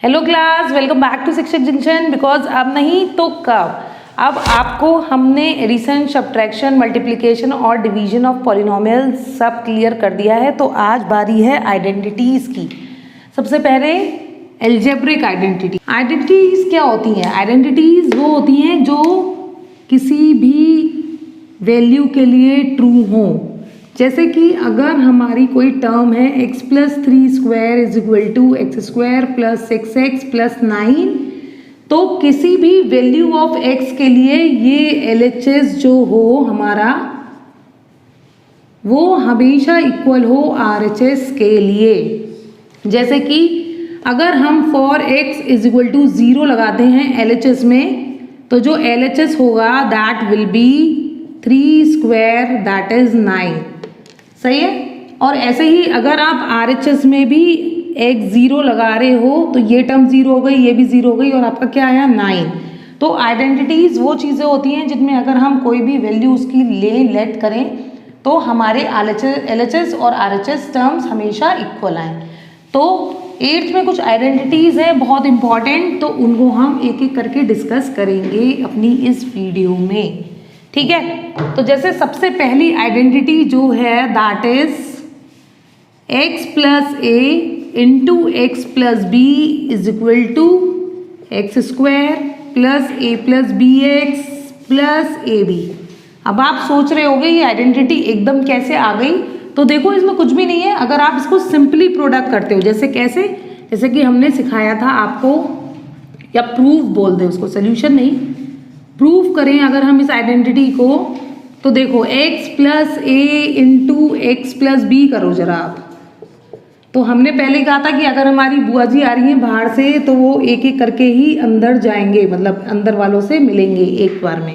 Hello class, welcome back to Shikshak junction. Because अब नहीं तो कब, अब आपको हमने एडिशन, सब्ट्रैक्शन, मल्टीप्लिकेशन और डिवीजन ऑफ पॉलिनोमियल सब क्लियर कर दिया है। तो आज बारी है आइडेंटिटीज़ की। सबसे पहले एल्जेब्रिक आइडेंटिटी। आइडेंटिटीज़ क्या होती हैं? आइडेंटिटीज़ वो होती हैं जो किसी भी वैल्यू के लिए ट्रू हों। जैसे कि अगर हमारी कोई टर्म है x plus 3 square is equal to x square plus 6x plus 9, तो किसी भी वैल्यू ऑफ x के लिए ये LHS जो हो हमारा, वो हमेशा इक्वल हो RHS के लिए। जैसे कि अगर हम for x is equal to 0 लगाते हैं LHS में, तो जो LHS होगा that will be 3 square that is 9। सही है। और ऐसे ही अगर आप RHS में भी x 0 लगा रहे हो तो ये टर्म 0 हो गई, ये भी 0 हो गई और आपका क्या आया 9। तो आइडेंटिटीज़ वो चीज़ें होती हैं जिनमें अगर हम कोई भी वैल्यू उसकी लेट करें तो हमारे LHS और RHS टर्म्स हमेशा इक्वल आएँ। तो 8th में कुछ आइडेंटिटीज़ हैं बहुत इंपॉर्टेंट, तो उनको हम एक एक करके डिस्कस करेंगे अपनी इस वीडियो में। ठीक है। तो जैसे सबसे पहली आइडेंटिटी जो है that is x plus a into x plus b is equal to x square plus a plus b x plus a b. अब आप सोच रहे होंगे ये आइडेंटिटी एकदम कैसे आ गई? तो देखो, इसमें कुछ भी नहीं है। अगर आप इसको सिंपली प्रोडक्ट करते हो, जैसे कैसे, जैसे कि हमने सिखाया था आपको, या प्रूफ बोल दे उसको, सोल्यूशन नहीं, प्रूफ करें अगर हम इस आइडेंटिटी को, तो देखो x plus a into x plus B करो जरा आप। तो हमने पहले कहा था कि अगर हमारी बुआ जी आ रही हैं बाहर से तो वो एक एक करके ही अंदर जाएंगे, मतलब अंदर वालों से मिलेंगे एक बार में।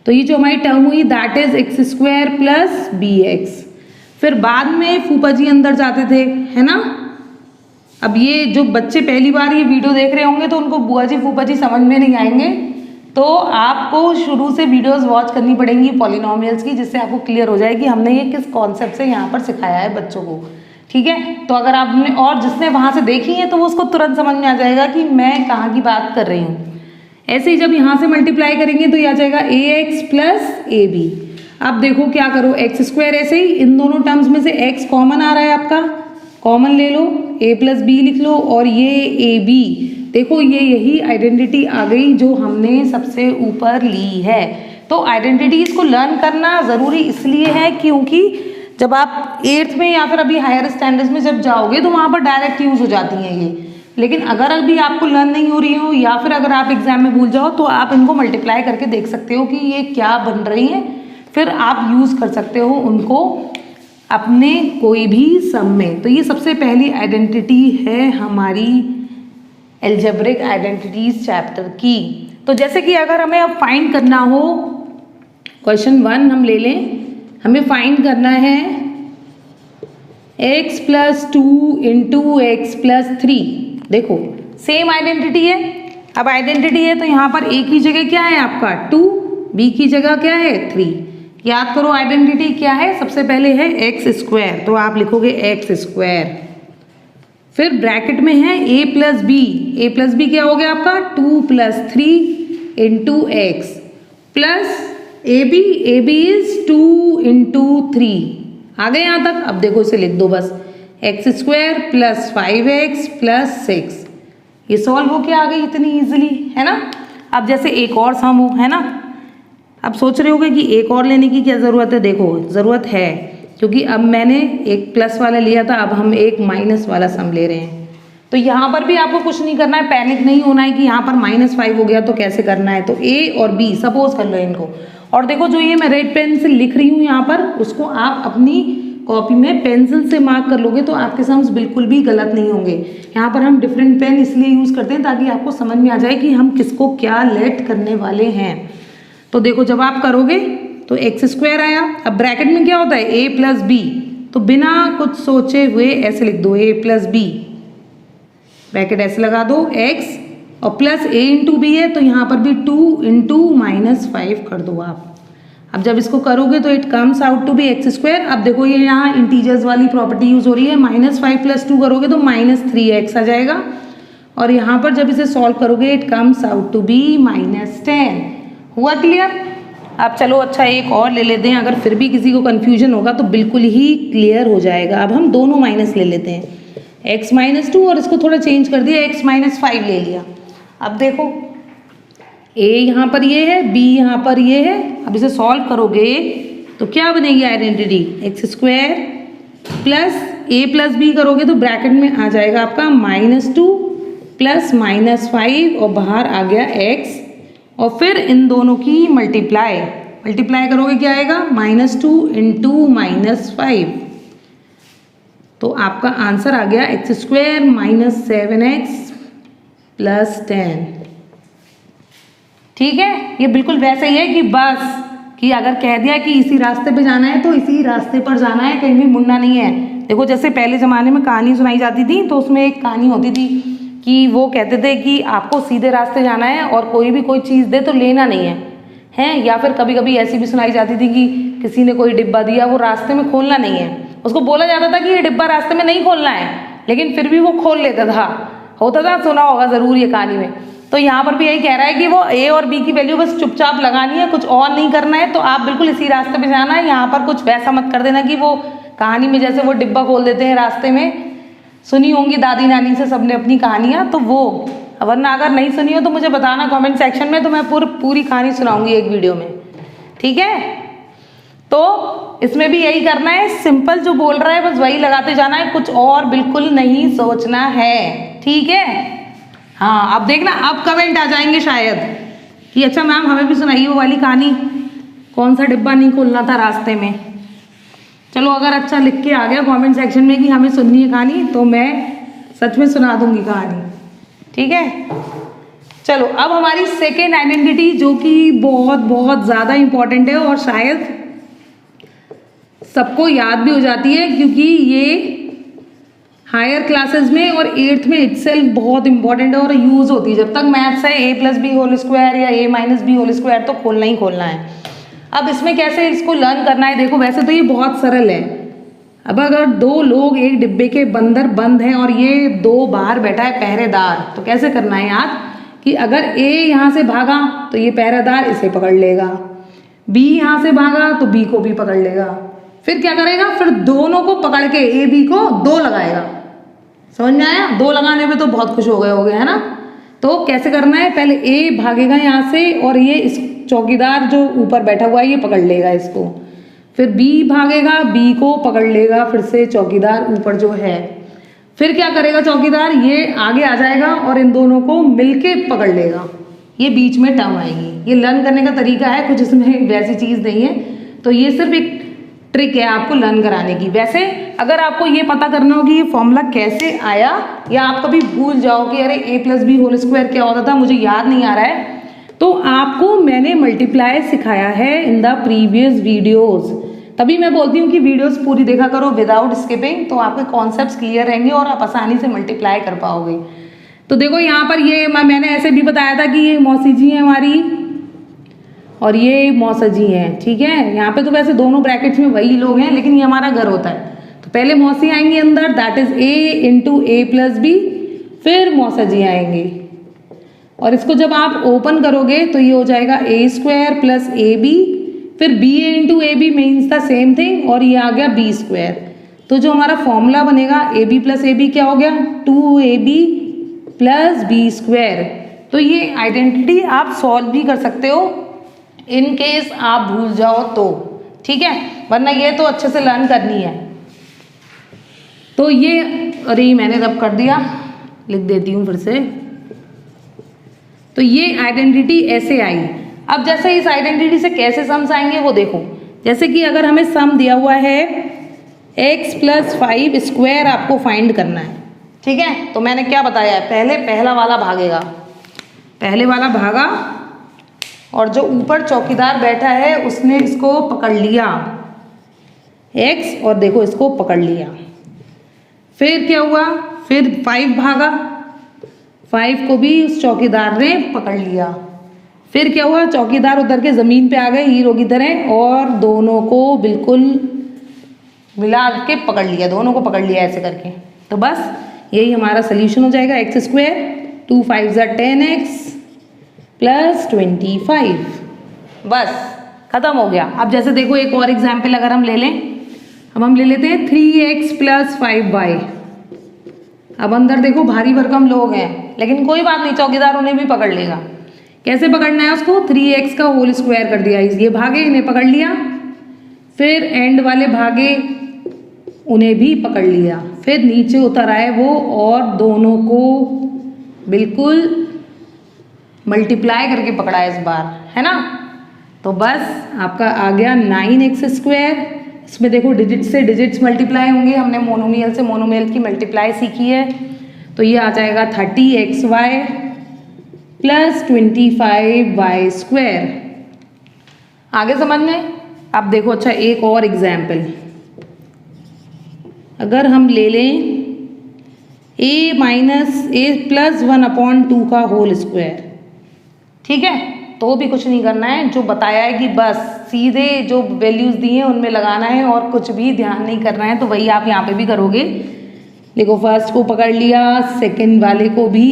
तो ये जो हमारी टर्म हुई that is x square plus b x. फिर बाद में फूफा जी अंदर जाते थे, है ना। अब ये जो बच्चे पहली बार ये वीडियो देख रहे होंगे तो उनको बुआ जी फूफा जी समझ में नहीं आएंगे, तो आपको शुरू से वीडियोस वॉच करनी पड़ेंगी पॉलिनोमियल्स की, जिससे आपको क्लियर हो जाए कि हमने ये किस कॉन्सेप्ट से यहाँ पर सिखाया है बच्चों को। ठीक है। तो अगर आपने, और जिसने वहाँ से देखी है तो वो उसको तुरंत समझ में आ जाएगा कि मैं कहाँ की बात कर रही हूँ। ऐसे ही जब यहाँ से मल्टीप्लाई करेंगे तो ये आ जाएगा ax प्लस ए बी। अब देखो क्या करो, एक्स स्क्वायर, ऐसे ही इन दोनों टर्म्स में से x कॉमन आ रहा है, आपका कॉमन ले लो, a प्लस बी लिख लो और ये ए बी। देखो ये यही आइडेंटिटी आ गई जो हमने सबसे ऊपर ली है। तो आइडेंटिटीज़ को लर्न करना ज़रूरी इसलिए है क्योंकि जब आप 8th में या फिर अभी हायर स्टैंडर्ड्स में जब जाओगे तो वहाँ पर डायरेक्ट यूज़ हो जाती हैं ये। लेकिन अगर अभी आपको लर्न नहीं हो रही हो या फिर अगर आप एग्जाम में भूल जाओ तो आप इनको मल्टीप्लाई करके देख सकते हो कि ये क्या बन रही हैं, फिर आप यूज़ कर सकते हो उनको अपने कोई भी सम में। तो ये सबसे पहली आइडेंटिटी है हमारी एल्जेब्रिक आइडेंटिटीज चैप्टर की। तो जैसे कि अगर हमें अब फाइंड करना हो, क्वेश्चन 1 हम ले लें, हमें फाइंड करना है x plus 2 into x plus 3। देखो सेम आइडेंटिटी है। अब आइडेंटिटी है तो यहाँ पर a की जगह क्या है आपका 2, b की जगह क्या है 3। याद करो आइडेंटिटी क्या है, सबसे पहले है एक्स स्क्वायर, तो आप लिखोगे एक्स स्क्वायर। फिर ब्रैकेट में है a plus b, a plus b क्या हो गया आपका 2 plus 3 into x plus a b is 2 into 3। आ गए यहाँ तक? अब देखो इसे लिख दो बस, x square plus 5x plus 6। ये सॉल्व हो के आ गई इतनी ईजिली, है ना। अब जैसे एक और सम हो, है ना। अब सोच रहे होगे कि एक और लेने की क्या ज़रूरत है? देखो ज़रूरत है, क्योंकि अब मैंने एक प्लस वाला लिया था, अब हम एक माइनस वाला सम ले रहे हैं। तो यहाँ पर भी आपको कुछ नहीं करना है, पैनिक नहीं होना है कि यहाँ पर -5 हो गया तो कैसे करना है। तो a और b सपोज कर लो इनको, और देखो जो ये मैं रेड पेन से लिख रही हूँ यहाँ पर, उसको आप अपनी कॉपी में पेंसिल से मार्क कर लोगे तो आपके सम्स बिल्कुल भी गलत नहीं होंगे। यहाँ पर हम डिफरेंट पेन इसलिए यूज़ करते हैं ताकि आपको समझ में आ जाए कि हम किसको क्या लेट करने वाले हैं। तो देखो जब आप करोगे तो एक्स स्क्वायर आया। अब ब्रैकेट में क्या होता है a प्लस बी, तो बिना कुछ सोचे हुए ऐसे लिख दो a प्लस बी, ब्रैकेट ऐसे लगा दो x और प्लस a इंटू बी है तो यहाँ पर भी 2 इंटू -5 कर दो आप। अब जब इसको करोगे तो it comes out to be x square. अब देखो ये यहाँ इंटीजर्स वाली प्रॉपर्टी यूज हो रही है, -5 प्लस 2 करोगे तो -3x आ जाएगा और यहाँ पर जब इसे सॉल्व करोगे it comes out to be -10। हुआ क्लियर? अब चलो अच्छा एक और ले लेते हैं, अगर फिर भी किसी को कन्फ्यूजन होगा तो बिल्कुल ही क्लियर हो जाएगा। अब हम दोनों माइनस ले लेते हैं, x-2 और इसको थोड़ा चेंज कर दिया, x-5 ले लिया। अब देखो a यहाँ पर ये है, b यहाँ पर ये है। अब इसे सॉल्व करोगे तो क्या बनेगी identity, x² plus a plus b करोगे तो ब्रैकेट में आ जाएगा आपका -2 प्लस -5 और बाहर आ गया x, और फिर इन दोनों की मल्टीप्लाई करोगे क्या आएगा, -2 इंटू -5। तो आपका आंसर आ गया x² - 7x प्लस 10। ठीक है, ये बिल्कुल वैसे ही है कि बस कि अगर कह दिया कि इसी रास्ते पे जाना है तो इसी रास्ते पर जाना है, कहीं भी मुड़ना नहीं है। देखो जैसे पहले ज़माने में कहानी सुनाई जाती थी तो उसमें एक कहानी होती थी कि वो कहते थे कि आपको सीधे रास्ते जाना है और कोई भी कोई चीज़ दे तो लेना नहीं है, हैं। या फिर कभी कभी ऐसी भी सुनाई जाती थी कि किसी ने कोई डिब्बा दिया, वो रास्ते में खोलना नहीं है, उसको बोला जाता था कि ये डिब्बा रास्ते में नहीं खोलना है, लेकिन फिर भी वो खोल लेता था। होता था, सुना होगा ज़रूर ये कहानी में। तो यहाँ पर भी यही कह रहा है कि वो a और b की वैल्यू बस चुपचाप लगानी है, कुछ और नहीं करना है। तो आप बिल्कुल इसी रास्ते पे जाना है, यहाँ पर कुछ वैसा मत कर देना कि वो कहानी में जैसे वो डिब्बा खोल देते हैं रास्ते में, सुनी होंगी दादी नानी से सबने अपनी कहानियाँ, तो वो, वरना अगर नहीं सुनी हो तो मुझे बताना कमेंट सेक्शन में, तो मैं पूरी कहानी सुनाऊंगी एक वीडियो में। ठीक है, तो इसमें भी यही करना है, सिंपल जो बोल रहा है बस वही लगाते जाना है, कुछ और बिल्कुल नहीं सोचना है। ठीक है, हाँ। अब देखना, अब कमेंट आ जाएंगे शायद कि अच्छा मैम हमें भी सुनाइए वो वाली कहानी, कौन सा डिब्बा नहीं खोलना था रास्ते में। चलो अगर अच्छा लिख के आ गया कमेंट सेक्शन में कि हमें सुननी है कहानी, तो मैं सच में सुना दूंगी कहानी। ठीक है, चलो अब हमारी सेकेंड आइडेंटिटी जो कि बहुत बहुत ज़्यादा इम्पॉर्टेंट है और शायद सबको याद भी हो जाती है, क्योंकि ये हायर क्लासेस में और 8th में इटसेल्फ बहुत इंपॉर्टेंट है और यूज़ होती है। जब तक मैथ्स है a+b² या a-b² तो खोलना ही खोलना है। अब इसमें कैसे इसको लर्न करना है, देखो वैसे तो ये बहुत सरल है। अब अगर दो लोग एक डिब्बे के अंदर बंद हैं और ये दो बाहर बैठा है पहरेदार, तो कैसे करना है याद कि अगर a यहाँ से भागा तो ये पहरेदार इसे पकड़ लेगा, b यहाँ से भागा तो b को भी पकड़ लेगा। फिर क्या करेगा, फिर दोनों को पकड़ के a b को 2 लगाएगा। समझ में आया? 2 लगाने में तो बहुत खुश हो गए होगे, है ना। तो कैसे करना है, पहले a भागेगा यहाँ से और ये इस चौकीदार जो ऊपर बैठा हुआ है ये पकड़ लेगा इसको, फिर b भागेगा, b को पकड़ लेगा फिर से चौकीदार ऊपर जो है। फिर क्या करेगा चौकीदार, ये आगे आ जाएगा और इन दोनों को मिलके पकड़ लेगा, ये बीच में टर्म आएगी। ये लर्न करने का तरीका है, कुछ इसमें वैसी चीज़ नहीं है। तो ये सिर्फ एक ट्रिक है आपको लर्न कराने की। वैसे अगर आपको ये पता करना हो कि ये फॉर्मूला कैसे आया, या आप कभी भूल जाओ कि अरे a+b² क्या होता था, मुझे याद नहीं आ रहा है, तो आपको मैंने मल्टीप्लाई सिखाया है इन द प्रीवियस वीडियोस। तभी मैं बोलती हूँ कि वीडियोस पूरी देखा करो विदाउट स्किपिंग, तो आपके कॉन्सेप्ट्स क्लियर रहेंगे और आप आसानी से मल्टीप्लाई कर पाओगे। तो देखो यहाँ पर ये मैंने ऐसे भी बताया था कि ये मौसी जी हैं हमारी और ये मौसा जी हैं। ठीक है, यहाँ पे तो वैसे दोनों ब्रैकेट्स में वही लोग हैं, लेकिन ये हमारा घर होता है। तो पहले मौसी आएंगी अंदर, that is a into a+b, फिर मौसा जी आएंगे और इसको जब आप ओपन करोगे तो ये हो जाएगा a² प्लस ab, फिर ba into ab means the same thing और ये आ गया b²। तो जो हमारा फॉर्मूला बनेगा ab प्लस ab क्या हो गया, 2ab प्लस b²। तो ये आइडेंटिटी आप सॉल्व भी कर सकते हो इन केस आप भूल जाओ तो। ठीक है, वरना ये तो अच्छे से लर्न करनी है। तो ये, अरे मैंने रब कर दिया, लिख देती हूँ फिर से। तो ये आइडेंटिटी ऐसे आई। अब जैसे इस आइडेंटिटी से कैसे सम्स आएंगे वो देखो। जैसे कि अगर हमें सम दिया हुआ है x+5² आपको फाइंड करना है। ठीक है, तो मैंने क्या बताया है, पहले पहला वाला भागेगा, पहले वाला भागा और जो ऊपर चौकीदार बैठा है उसने इसको पकड़ लिया x और देखो इसको पकड़ लिया। फिर क्या हुआ, फिर 5 भागा, 5 को भी उस चौकीदार ने पकड़ लिया। फिर क्या हुआ, चौकीदार उतर के ज़मीन पे आ गए हीरो की तरह और दोनों को बिल्कुल मिला के पकड़ लिया, दोनों को पकड़ लिया ऐसे करके। तो बस यही हमारा सोल्यूशन हो जाएगा, x² 2 5 ज़ा 10x प्लस 25, बस खत्म हो गया। अब जैसे देखो एक और एग्जाम्पल अगर हम ले लें, अब हम ले लेते हैं 3x प्लस 5y। अब अंदर देखो भारी भरकम लोग हैं, लेकिन कोई बात नहीं, चौकीदार उन्हें भी पकड़ लेगा। कैसे पकड़ना है उसको, 3x का होल स्क्वायर कर दिया, ये भागे इन्हें पकड़ लिया, फिर एंड वाले भागे उन्हें भी पकड़ लिया, फिर नीचे उतर आए वो और दोनों को बिल्कुल मल्टीप्लाई करके पकड़ा इस बार, है ना। तो बस आपका आ गया 9x स्क्वायर। इसमें देखो डिजिट से डिजिट्स मल्टीप्लाई होंगे, हमने मोनोमियल से मोनोमियल की मल्टीप्लाई सीखी है, तो ये आ जाएगा 30xy प्लस 25y स्क्वायर। आगे समझ में। अब देखो अच्छा एक और एग्जाम्पल अगर हम ले लें a माइनस a प्लस 1/2 का होल स्क्वायर, ठीक है, तो भी कुछ नहीं करना है, जो बताया है कि बस सीधे जो वैल्यूज़ दी हैं उनमें लगाना है और कुछ भी ध्यान नहीं करना है, तो वही आप यहाँ पे भी करोगे। देखो फर्स्ट को पकड़ लिया, सेकंड वाले को भी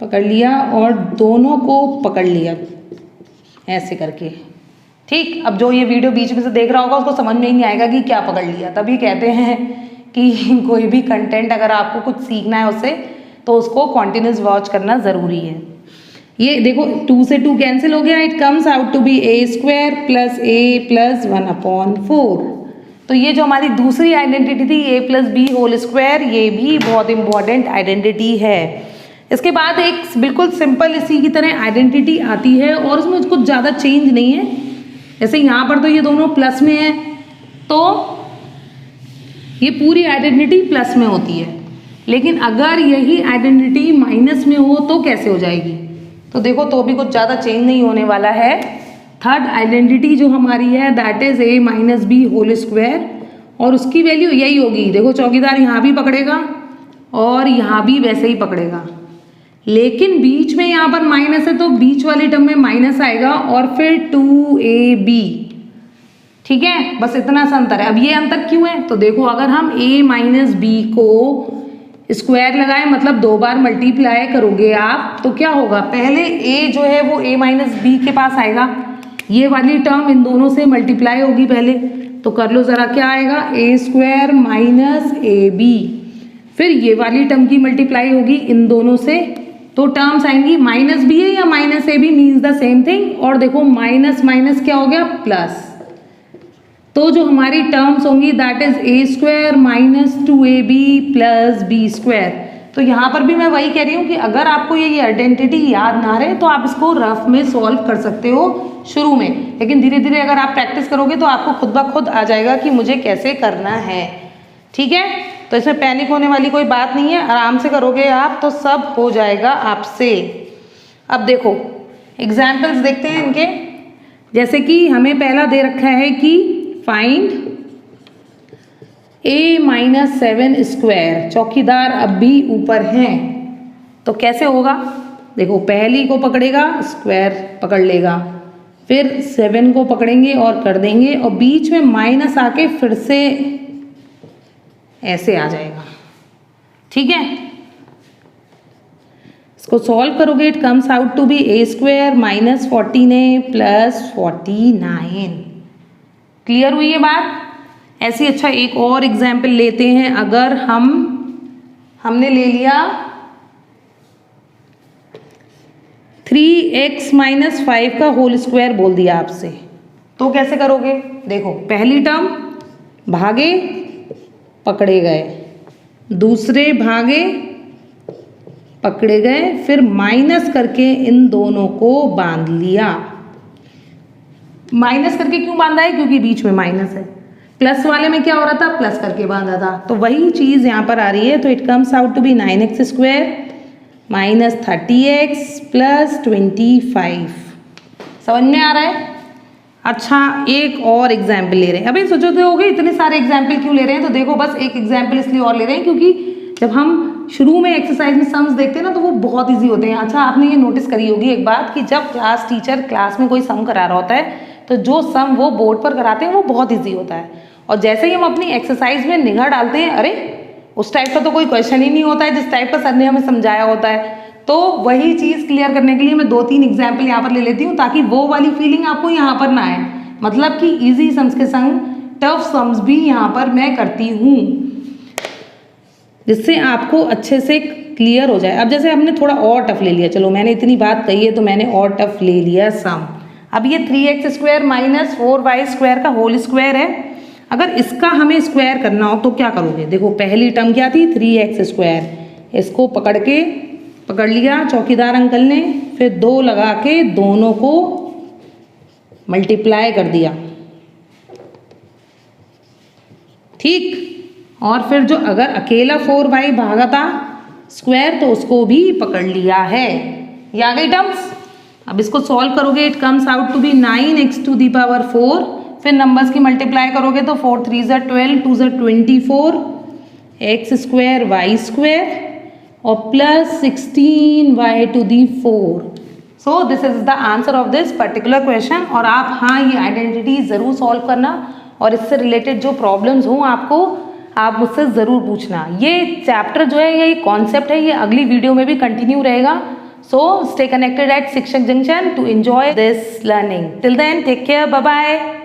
पकड़ लिया और दोनों को पकड़ लिया ऐसे करके, ठीक। अब जो ये वीडियो बीच में से देख रहा होगा उसको समझ में ही नहीं आएगा कि क्या पकड़ लिया, तभी कहते हैं कि कोई भी कंटेंट अगर आपको कुछ सीखना है उससे, तो उसको कॉन्टिन्यूस वॉच करना ज़रूरी है। ये देखो 2 से 2 कैंसिल हो गया, it comes out to be a square plus a plus 1/4। तो ये जो हमारी दूसरी आइडेंटिटी थी a plus b whole square, ये भी बहुत इंपॉर्टेंट आइडेंटिटी है। इसके बाद एक बिल्कुल सिंपल इसी की तरह आइडेंटिटी आती है और उसमें कुछ ज़्यादा चेंज नहीं है। जैसे यहाँ पर तो ये दोनों प्लस में है, तो ये पूरी आइडेंटिटी प्लस में होती है, लेकिन अगर यही आइडेंटिटी माइनस में हो तो कैसे हो जाएगी, तो देखो तो भी कुछ ज़्यादा चेंज नहीं होने वाला है। थर्ड आइडेंटिटी जो हमारी है that is a minus b whole square, और उसकी वैल्यू यही होगी। देखो चौकीदार यहाँ भी पकड़ेगा और यहाँ भी वैसे ही पकड़ेगा, लेकिन बीच में यहाँ पर माइनस है तो बीच वाली टर्म में माइनस आएगा और फिर 2ab, ठीक है, बस इतना सा अंतर है। अब ये अंतर क्यों है, तो देखो अगर हम a माइनस बी को स्क्वायर लगाए मतलब 2 बार मल्टीप्लाई करोगे आप, तो क्या होगा, पहले a जो है वो a माइनस बी के पास आएगा, ये वाली टर्म इन दोनों से मल्टीप्लाई होगी पहले, तो कर लो ज़रा क्या आएगा, a स्क्वायर माइनस ab, फिर ये वाली टर्म की मल्टीप्लाई होगी इन दोनों से, तो टर्म्स आएंगी माइनस बी है या minus a b means the same thing, और देखो माइनस माइनस क्या हो गया प्लस, तो जो हमारी टर्म्स होंगी that is a square minus 2ab plus b square. तो यहाँ पर भी मैं वही कह रही हूँ कि अगर आपको ये आइडेंटिटी याद ना रहे तो आप इसको रफ में सॉल्व कर सकते हो शुरू में, लेकिन धीरे धीरे अगर आप प्रैक्टिस करोगे तो आपको खुद ब खुद आ जाएगा कि मुझे कैसे करना है, ठीक है। तो इसमें पैनिक होने वाली कोई बात नहीं है, आराम से करोगे आप तो सब हो जाएगा आपसे। अब देखो एग्जाम्पल्स देखते हैं इनके, जैसे कि हमें पहला दे रखा है कि फाइंड a माइनस 7 स्क्वायर, चौकीदार अब भी ऊपर हैं, तो कैसे होगा, देखो पहली को पकड़ेगा स्क्वायर पकड़ लेगा, फिर 7 को पकड़ेंगे और कर देंगे, और बीच में माइनस आके फिर से ऐसे आ जाएगा, ठीक है। इसको सॉल्व करोगे it comes out to be a square minus 14a plus 49। Clear हुई ये बात। ऐसी अच्छा एक और एग्जाम्पल लेते हैं, अगर हमने ले लिया 3x माइनस 5 का होल स्क्वायर बोल दिया आपसे, तो कैसे करोगे, देखो पहली टर्म भागे पकड़े गए, दूसरे भागे पकड़े गए, फिर माइनस करके इन दोनों को बांध लिया। माइनस करके क्यों बांधा है, क्योंकि बीच में माइनस है, प्लस वाले में क्या हो रहा था, प्लस करके बांधा था, तो वही चीज़ यहाँ पर आ रही है। तो it comes out to be 9x square minus 30x plus 25। समझ में आ रहा है। अच्छा एक और एग्जाम्पल ले रहे हैं। अभी सोचो तो होगे इतने सारे एग्जाम्पल क्यों ले रहे हैं, तो देखो बस एक एग्जाम्पल इसलिए और ले रहे हैं क्योंकि जब हम शुरू में एक्सरसाइज में सम्स देखते हैं ना तो वो बहुत ईजी होते हैं। अच्छा आपने ये नोटिस करी होगी एक बात कि जब क्लास टीचर क्लास में कोई सम करा रहा होता है तो जो सम वो बोर्ड पर कराते हैं वो बहुत ईजी होता है, और जैसे ही हम अपनी एक्सरसाइज में निगाह डालते हैं अरे उस टाइप का तो कोई क्वेश्चन ही नहीं होता है जिस टाइप का सर ने हमें समझाया होता है। तो वही चीज़ क्लियर करने के लिए मैं 2-3 एग्जाम्पल यहाँ पर ले लेती हूँ ताकि वो वाली फीलिंग आपको यहाँ पर ना आए। मतलब कि इजी सम्स के संग टफ सम्स भी यहाँ पर मैं करती हूँ, जिससे आपको अच्छे से क्लियर हो जाए। अब जैसे हमने थोड़ा और टफ ले लिया, चलो मैंने इतनी बात कही है तो मैंने और टफ ले लिया सम। अब ये 3x² माइनस 4y² का होल स्क्वायर है। अगर इसका हमें स्क्वायर करना हो तो क्या करोगे? देखो पहली टर्म क्या थी? 3x²। इसको पकड़ लिया चौकीदार अंकल ने, फिर 2 लगा के दोनों को मल्टीप्लाई कर दिया, ठीक। और फिर जो अगर अकेला 4y भागा था स्क्वायर तो उसको भी पकड़ लिया है। ये आ गई टर्म्स। अब इसको सॉल्व करोगे, it comes out to be 9x⁴। फिर नंबर्स की मल्टीप्लाई करोगे तो 4 3 ज़ा 12, 2 ज़ा 24, x² y² और plus 16y⁴। So this is the answer of this particular question. और आप हाँ ये आइडेंटिटी ज़रूर सॉल्व करना और इससे रिलेटेड जो प्रॉब्लम्स हों आपको, आप मुझसे ज़रूर पूछना। ये चैप्टर जो है, ये कॉन्सेप्ट है, ये अगली वीडियो में भी कंटिन्यू रहेगा। So stay connected at Shikshak junction to enjoy this learning. Till then take care, bye bye.